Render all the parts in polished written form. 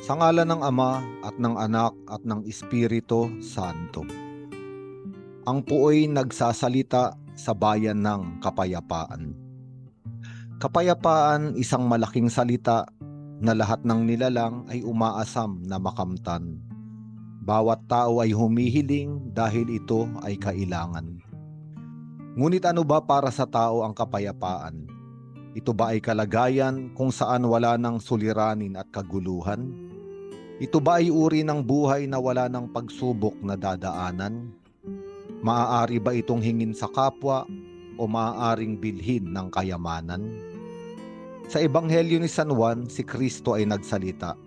Sa ngalan ng Ama at ng Anak at ng Espiritu Santo. Ang puoy nagsasalita sa bayan ng kapayapaan. Kapayapaan, isang malaking salita na lahat ng nilalang ay umaasam na makamtan. Bawat tao ay humihiling dahil ito ay kailangan. Ngunit ano ba para sa tao ang kapayapaan? Ito ba ay kalagayan kung saan wala ng suliranin at kaguluhan? Ito ba ay uri ng buhay na wala ng pagsubok na dadaanan? Maaari ba itong hingin sa kapwa o maaaring bilhin ng kayamanan? Sa Ebanghelyo ni San Juan, si Kristo ay nagsalita.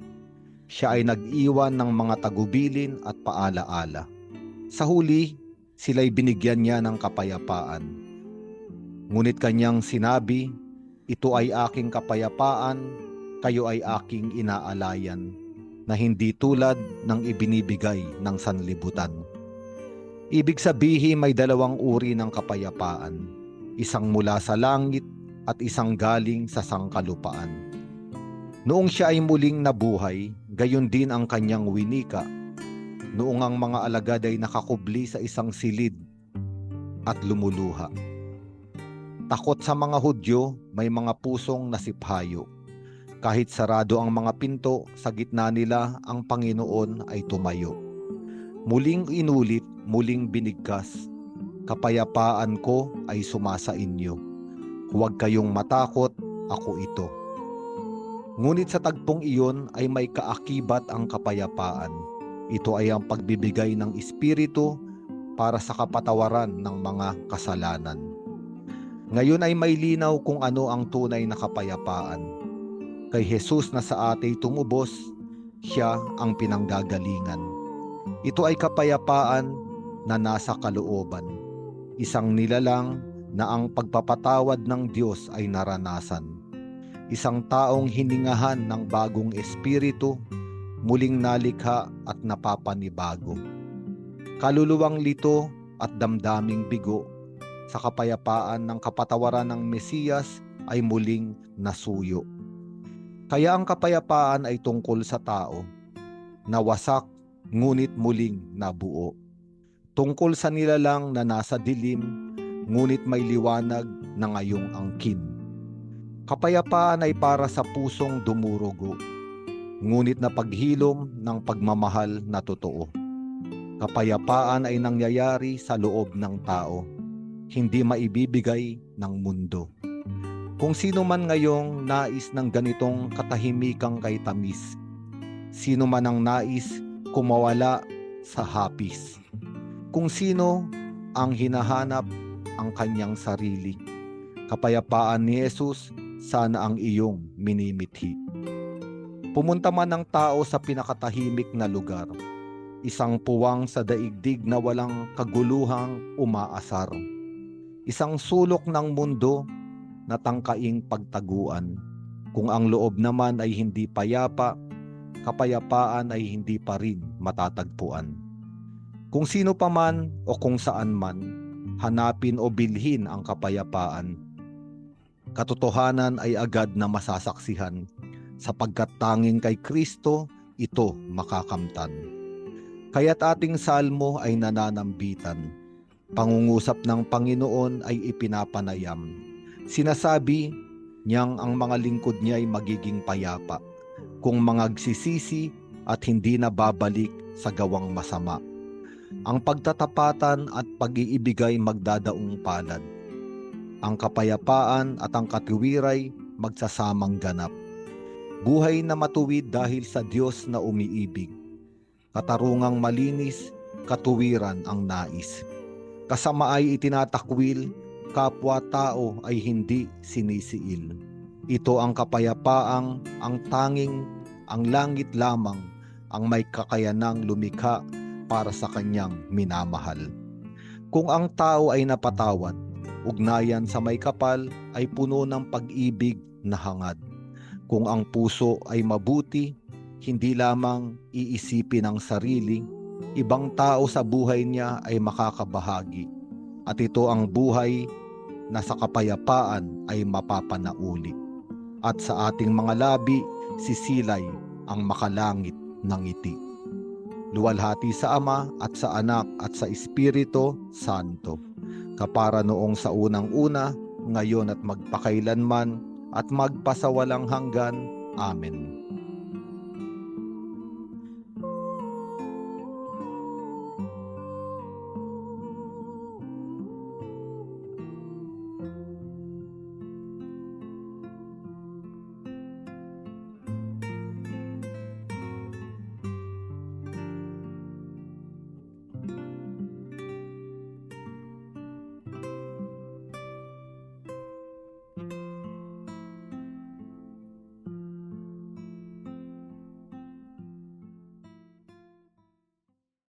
Siya ay nag-iwan ng mga tagubilin at paalaala. Sa huli, sila'y binigyan niya ng kapayapaan. Ngunit kanyang sinabi, "Ito ay aking kapayapaan, kayo ay aking inaalayan," na hindi tulad ng ibinibigay ng sanlibutan. Ibig sabihin, may dalawang uri ng kapayapaan, isang mula sa langit at isang galing sa sangkalupaan. Noong siya ay muling nabuhay, gayon din ang kanyang winika. Noong ang mga alagad ay nakakubli sa isang silid at lumuluha. Takot sa mga Hudyo, may mga pusong nasiphayo. Kahit sarado ang mga pinto, sa gitna nila ang Panginoon ay tumayo. Muling inulit, muling binigkas, "Kapayapaan ko ay sumasa inyo. Huwag kayong matakot, ako ito." Ngunit sa tagpong iyon ay may kaakibat ang kapayapaan. Ito ay ang pagbibigay ng Espiritu para sa kapatawaran ng mga kasalanan. Ngayon ay may linaw kung ano ang tunay na kapayapaan. Kay Jesus na sa atin tumubos, siya ang pinanggagalingan. Ito ay kapayapaan na nasa kalooban. Isang nilalang na ang pagpapatawad ng Diyos ay naranasan. Isang taong hiningahan ng bagong espiritu, muling nalikha at napapanibago. Kaluluwang lito at damdaming bigo, sa kapayapaan ng kapatawaran ng Mesiyas ay muling nasuyo. Kaya ang kapayapaan ay tungkol sa tao, nawasak ngunit muling nabuo. Tungkol sa nilalang na nasa dilim, ngunit may liwanag na ngayong angkin. Kapayapaan ay para sa pusong dumurugo, ngunit napaghilom ng pagmamahal na totoo. Kapayapaan ay nangyayari sa loob ng tao, hindi maibibigay ng mundo. Kung sino man ngayong nais ng ganitong katahimikang kay tamis, sino man ang nais kumawala sa hapis, kung sino ang hinahanap ang kanyang sarili, kapayapaan ni Jesus sana ang iyong minimithi. Pumunta man ang tao sa pinakatahimik na lugar, isang puwang sa daigdig na walang kaguluhang umaasar, isang sulok ng mundo na tangkaing pagtaguan. Kung ang loob naman ay hindi payapa, kapayapaan ay hindi pa rin matatagpuan. Kung sino pa man o kung saan man, hanapin o bilhin ang kapayapaan. Katotohanan ay agad na masasaksihan, sapagkat tanging kay Kristo ito makakamtan. Kaya't ating salmo ay nananambitan. Pangungusap ng Panginoon ay ipinapanayam. Sinasabi niyang ang mga lingkod niya ay magiging payapa kung mangagsisisi at hindi na babalik sa gawang masama. Ang pagtatapatan at pag-iibigay magdadaong palad. Ang kapayapaan at ang katuwiray magsasamang ganap. Buhay na matuwid dahil sa Diyos na umiibig. Katarungang malinis, katuwiran ang nais. Kasama ay itinatakwil, kapwa-tao ay hindi sinisiil. Ito ang kapayapaang ang tanging ang langit lamang ang may kakayanang lumikha para sa kanyang minamahal. Kung ang tao ay napatawad, ugnayan sa may kapal ay puno ng pag-ibig na hangad. Kung ang puso ay mabuti, hindi lamang iisipin ang sarili, ibang tao sa buhay niya ay makakabahagi. At ito ang buhay na sa kapayapaan ay mapapanauli. At sa ating mga labi, sisilay ang makalangit ng ngiti. Luwalhati sa Ama at sa Anak at sa Espiritu Santo, kapara noong sa unang-una, ngayon at magpakailanman, at magpasawalang hanggan. Amen.